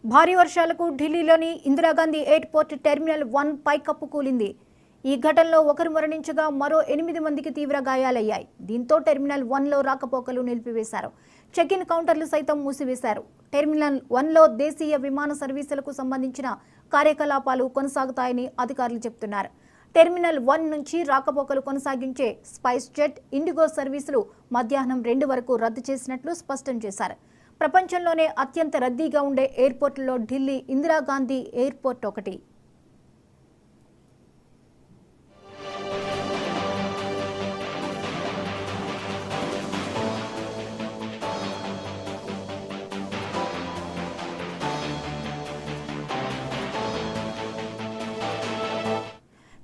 భారీ వర్షాలకు ఢిల్లీలోని ఇందిరాగాంధీ ఎయిర్పోర్ట్ టెర్మినల్ 1 పైకప్పు కూలింది. ఈ ఘటనలో ఒకరు మరణించగా మరో 8 మందికి తీవ్ర గాయాలయ్యాయి. దీంతో టెర్మినల్ 1లో రాకపోకలు నిలిపివేశారు. చెక్ ఇన్ కౌంటర్లు సైతం మూసివేశారు. టెర్మినల్ 1లో దేశీయ విమాన సర్వీసులకు సంబంధించిన కార్యకలాపాలు కొనసాగుతాయని అధికారులు చెబుతున్నారు. టెర్మినల్ 1 నుంచి రాకపోకలు కొనసాగించే స్పైస్ జెట్, ఇండిగో సర్వీసులు మధ్యాహ్నం 2 వరకు రద్దు చేసినట్లు స్పష్టం చేశారు. ప్రపంచంలోనే అత్యంత రద్దీగా ఉండే ఎయిర్పోర్టుల్లో ఢిల్లీ ఇందిరాగాంధీ ఎయిర్పోర్ట్ ఒకటి.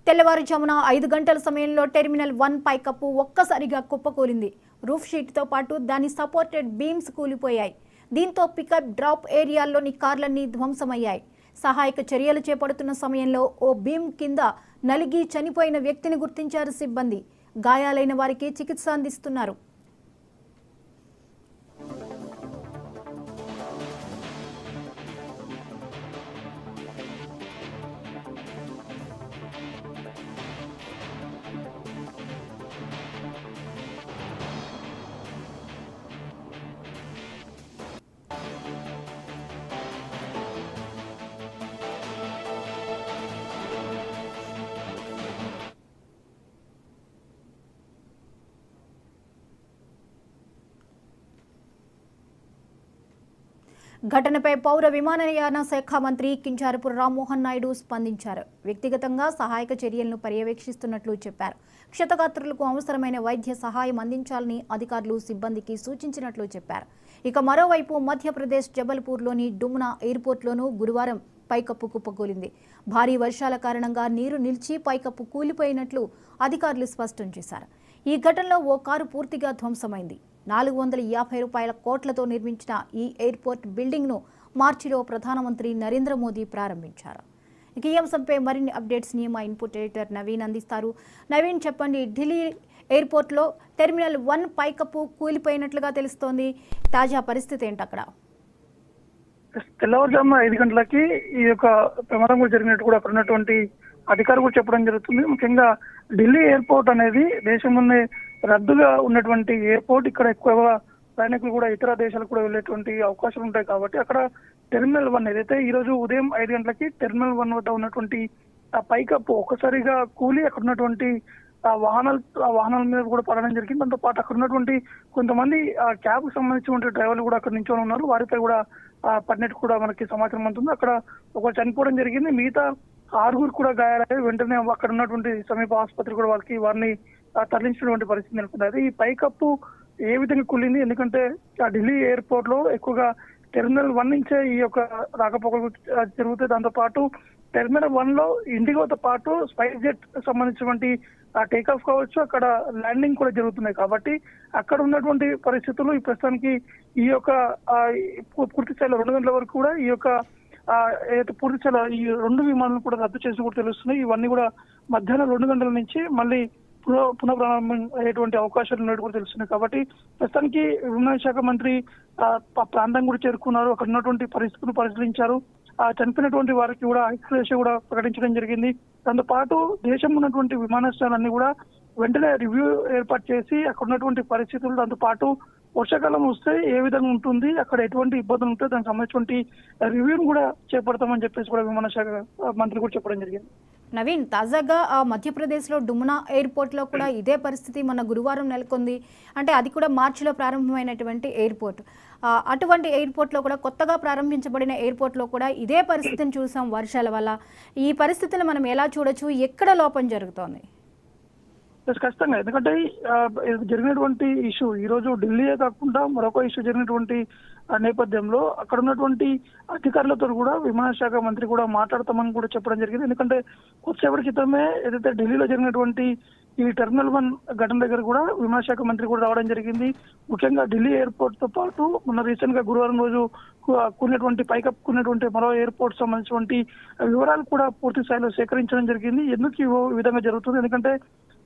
తెల్లవారుజామున 5 గంటల సమయంలో టెర్మినల్ 1 పైకప్పు ఒక్కసారిగా కుప్పకూలింది. రూఫ్ షీట్తో పాటు దాని సపోర్టెడ్ బీమ్స్ కూలిపోయాయి. దీంతో పికప్ డ్రాప్ ఏరియాల్లోని కార్లన్నీ ధ్వంసమయ్యాయి. సహాయక చర్యలు చేపడుతున్న సమయంలో ఓ బీమ్ కింద నలిగి చనిపోయిన వ్యక్తిని గుర్తించారు సిబ్బంది. గాయాలైన వారికి చికిత్స అందిస్తున్నారు. ఘటనపై పౌర విమానయాన శాఖ మంత్రి కింజరాపు రామ్మోహన్ నాయుడు స్పందించారు. వ్యక్తిగతంగా సహాయక చర్యలను పర్యవేక్షిస్తున్నట్లు చెప్పారు. క్షతగాత్రులకు అవసరమైన వైద్య సహాయం అందించాలని అధికారులు సిబ్బందికి సూచించినట్లు చెప్పారు. ఇక మరోవైపు మధ్యప్రదేశ్ జబల్పూర్లోని డుమ్నా ఎయిర్పోర్ట్లోనూ గురువారం పైకప్పు కుప్పకూలింది. భారీ వర్షాల కారణంగా నీరు నిలిచి పైకప్పు కూలిపోయినట్లు అధికారులు స్పష్టం చేశారు. ఈ ఘటనలో ఓ కారు పూర్తిగా ధ్వంసమైంది. 450 కోట్లతో నిర్మించిన ఈ ఎయిర్పోర్ట్ బిల్డింగ్ను మార్చిలో ప్రధానమంత్రి నరేంద్ర మోదీ ప్రారంభించారు. ఇక ఈ అంశంపై మరిన్ని అప్డేట్స్ని మా ఇన్పుట్ ఎడిటర్ నవీన్ అందిస్తారు. నవీన్, చెప్పండి, ఢిల్లీ ఎయిర్పోర్ట్లో టెర్మినల్ 1 పైకప్పు కూలిపోయినట్లుగా తెలుస్తోంది. తాజా పరిస్థితి ఏంటి అక్కడ? తెల్లవారుజామున 5 గంటలకి ఈ యొక్క ప్రమాదం కూడా జరిగినట్టు కూడా అక్కడ ఉన్నటువంటి అధికారులు కూడా చెప్పడం జరుగుతుంది. ముఖ్యంగా ఢిల్లీ ఎయిర్పోర్ట్ అనేది దేశంలోనే రద్దుగా ఉన్నటువంటి ఎయిర్పోర్ట్. ఇక్కడ ఎక్కువగా ప్రయాణికులు కూడా ఇతర దేశాలకు కూడా వెళ్ళేటువంటి అవకాశాలు ఉంటాయి కాబట్టి అక్కడ టెర్మినల్ 1 ఏదైతే ఈ రోజు ఉదయం 5 గంటలకి టెర్మినల్ 1 వద్ద ఉన్నటువంటి ఆ పైకప్పు ఒక్కసారిగా కూలి అక్కడ ఉన్నటువంటి వాహనాల మీద కూడా పడడం జరిగింది. దాంతో పాటు అక్కడ ఉన్నటువంటి కొంతమంది క్యాబ్ కు సంబంధించినటువంటి డ్రైవర్లు కూడా అక్కడ నిల్చొని ఉన్నారు. వారిపై కూడా పడినట్టు కూడా మనకి సమాచారం అందుతుంది. అక్కడ ఒకరు చనిపోవడం జరిగింది. మిగతా 6 కూడా గాయాలయ్యాయి. వెంటనే అక్కడ ఉన్నటువంటి సమీప ఆసుపత్రి కూడా వారిని తరలించినటువంటి పరిస్థితి నెలకొంది. అయితే ఈ పైకప్పు ఏ విధంగా కూలింది, ఎందుకంటే ఆ ఢిల్లీ ఎయిర్పోర్ట్ లో ఎక్కువగా టెర్మినల్ 1 నుంచే ఈ యొక్క రాకపోకలు జరుగుతాయి. దాంతో పాటు టెర్మినల్ 1 లో ఇండిగోతో పాటు స్పైస్ జెట్ సంబంధించినటువంటి టేక్ ఆఫ్ కావచ్చు, అక్కడ ల్యాండింగ్ కూడా జరుగుతున్నాయి. కాబట్టి అక్కడ ఉన్నటువంటి పరిస్థితులు ఈ ప్రస్తుతానికి ఈ యొక్క పూర్తి స్థాయిలో 2 గంటల వరకు కూడా ఈ యొక్క పూర్తి స్థాయిలో ఈ 2 విమానాలను కూడా రద్దు చేసి కూడా తెలుస్తున్నాయి. ఇవన్నీ కూడా మధ్యాహ్నం 2 గంటల నుంచి మళ్ళీ పునఃప్రారంభం అయ్యేటువంటి అవకాశాలు ఉన్నట్టు కూడా తెలుస్తున్నాయి. కాబట్టి ప్రస్తుతానికి విమానయాన శాఖ మంత్రి ప్రాంతం కూడా చేరుకున్నారు. అక్కడ ఉన్నటువంటి పరిస్థితులను పరిశీలించారు. చనిపోయినటువంటి వారికి కూడా ఐక్యదేశ కూడా ప్రకటించడం జరిగింది. దాంతో పాటు దేశంలో ఉన్నటువంటి విమానాశ్రయాలన్నీ కూడా వెంటనే రివ్యూ ఏర్పాటు చేసి అక్కడ ఉన్నటువంటి పరిస్థితులు, దాంతో పాటు వర్షాకాలం వస్తే ఏ విధంగా ఉంటుంది, అక్కడ ఎటువంటి ఇబ్బందులు ఉంటాయి, దానికి సంబంధించినటువంటి రివ్యూను కూడా చేపడతామని చెప్పేసి కూడా విమానశాఖ మంత్రి కూడా చెప్పడం జరిగింది. నవీన్, తాజాగా మధ్యప్రదేశ్లో డుమ్నా ఎయిర్పోర్ట్లో కూడా ఇదే పరిస్థితి మన గురువారం నెలకొంది. అంటే అది కూడా మార్చిలో ప్రారంభమైనటువంటి ఎయిర్పోర్ట్. అటువంటి ఎయిర్పోర్ట్లో కూడా కొత్తగా ప్రారంభించబడిన ఎయిర్పోర్ట్లో కూడా ఇదే పరిస్థితిని చూసాం వర్షాల వల్ల. ఈ పరిస్థితులు మనం ఎలా చూడొచ్చు? ఎక్కడ లోపం జరుగుతోంది? ఖచ్చితంగా, ఎందుకంటే జరిగినటువంటి ఇష్యూ ఈ రోజు ఢిల్లీయే కాకుండా మరొక ఇష్యూ జరిగినటువంటి నేపథ్యంలో అక్కడ ఉన్నటువంటి అధికారులతో కూడా విమానశాఖ మంత్రి కూడా మాట్లాడతామని కూడా చెప్పడం జరిగింది. ఎందుకంటే కొద్దిసేపటి క్రితమే ఏదైతే ఢిల్లీలో జరిగినటువంటి ఈ టెర్మినల్ 1 ఘటన దగ్గర కూడా విమానశాఖ మంత్రి కూడా రావడం జరిగింది. ముఖ్యంగా ఢిల్లీ ఎయిర్పోర్ట్ తో పాటు మొన్న రీసెంట్ గా గురువారం రోజు పైకప్పు కూలినటువంటి మరో ఎయిర్పోర్ట్ సంబంధించినటువంటి వివరాలు కూడా పూర్తి స్థాయిలో సేకరించడం జరిగింది. ఎందుకు ఈ విధంగా జరుగుతుంది, ఎందుకంటే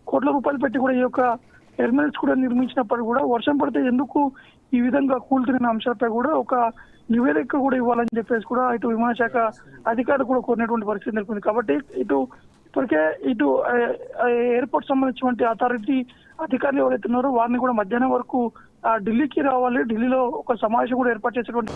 కోట్ల రూపాయలు పెట్టి కూడా ఈ యొక్క టెర్మినల్స్ కూడా నిర్మించినప్పుడు కూడా వర్షం పడితే ఎందుకు ఈ విధంగా కూల్తున్న అంశాలపై కూడా ఒక నివేదిక కూడా ఇవ్వాలని చెప్పేసి కూడా ఇటు విమానశాఖ అధికారులు కూడా కోరినటువంటి పరిస్థితి నెలకొంది. కాబట్టి ఇప్పటికే ఎయిర్పోర్ట్ సంబంధించినటువంటి అథారిటీ అధికారులు ఎవరైతే ఉన్నారో వారిని కూడా మధ్యాహ్నం వరకు ఢిల్లీకి రావాలి, ఢిల్లీలో ఒక సమావేశం కూడా ఏర్పాటు చేసేటువంటి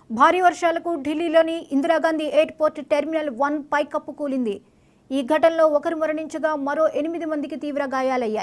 భారీ వర్షాలకు ఢిల్లీలోని ఇందిరాగాంధీ ఎయిర్పోర్ట్ టెర్మినల్ 1 పైకప్పు కూలింది. ఈ ఘటనలో ఒకరు మరణించగా మరో 8 మందికి తీవ్ర గాయాలయ్యాయి.